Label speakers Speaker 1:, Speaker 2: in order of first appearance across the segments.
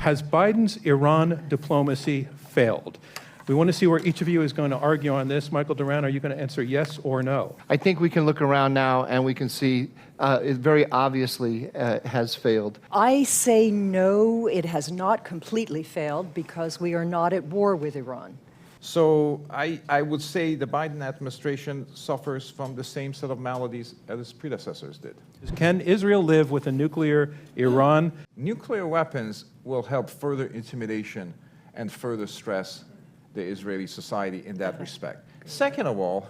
Speaker 1: Has Biden's Iran diplomacy failed? We want to see where each of you is going to argue on this. Michael Duran, are you going to answer yes or no?
Speaker 2: I think we can look around now and we can see it very obviously has failed.
Speaker 3: I say no, it has not completely failed because we are not at war with Iran.
Speaker 4: So I would say the Biden administration suffers from the same set of maladies as its predecessors did.
Speaker 1: Can Israel live with a nuclear Iran?
Speaker 4: Nuclear weapons will help further intimidation and further stress the Israeli society in that respect. Second of all,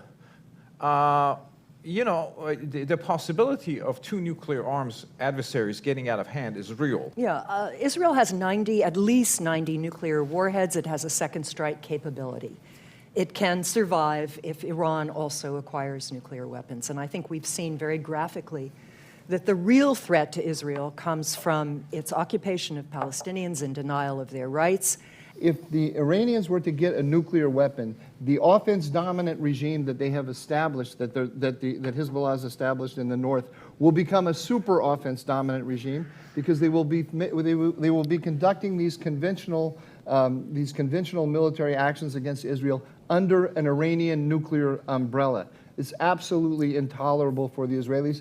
Speaker 4: the possibility of two nuclear arms adversaries getting out of hand is real.
Speaker 3: Yeah, Israel has at least 90 nuclear warheads. It has a second strike capability. It can survive if Iran also acquires nuclear weapons. And I think we've seen very graphically that the real threat to Israel comes from its occupation of Palestinians and denial of their rights.
Speaker 2: If the Iranians were to get a nuclear weapon, the offense-dominant regime that they have established, that Hezbollah has established in the north, will become a super offense-dominant regime because they will be conducting these conventional military actions against Israel under an Iranian nuclear umbrella. It's absolutely intolerable for the Israelis.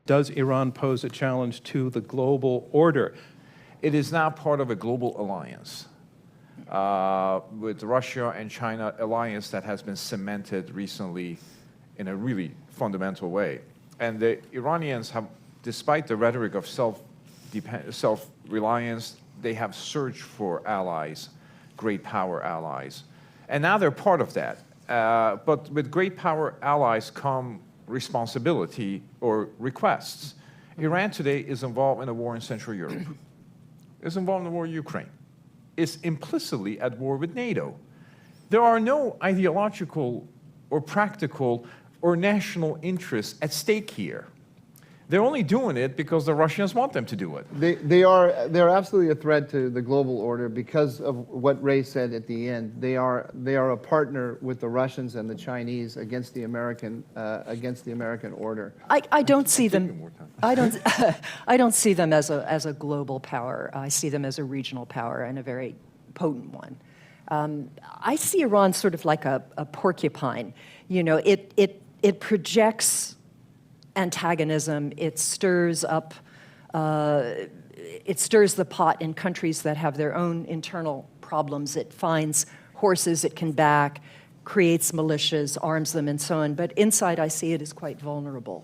Speaker 1: Does Iran pose a challenge to the global order?
Speaker 4: It is now part of a global alliance. With Russia and China alliance that has been cemented recently in a really fundamental way. And the Iranians have, despite the rhetoric of self-reliance, they have searched for allies, great power allies. And now they're part of that. But with great power allies come responsibility or requests. Iran today is involved in a war in Central Europe. It's involved in the war in Ukraine. Is implicitly at war with NATO. There are no ideological or practical or national interests at stake here. They're only doing it because the Russians want them to do it.
Speaker 2: They're absolutely a threat to the global order because of what Ray said at the end. They are a partner with the Russians and the Chinese against the American order.
Speaker 3: I don't see them. I don't see them as a global power. I see them as a regional power and a very potent one. I see Iran sort of like a porcupine. You know, it projects antagonism. It stirs up. It stirs the pot in countries that have their own internal problems. It finds horses it can back, creates militias, arms them, and so on. But inside, I see it as quite vulnerable.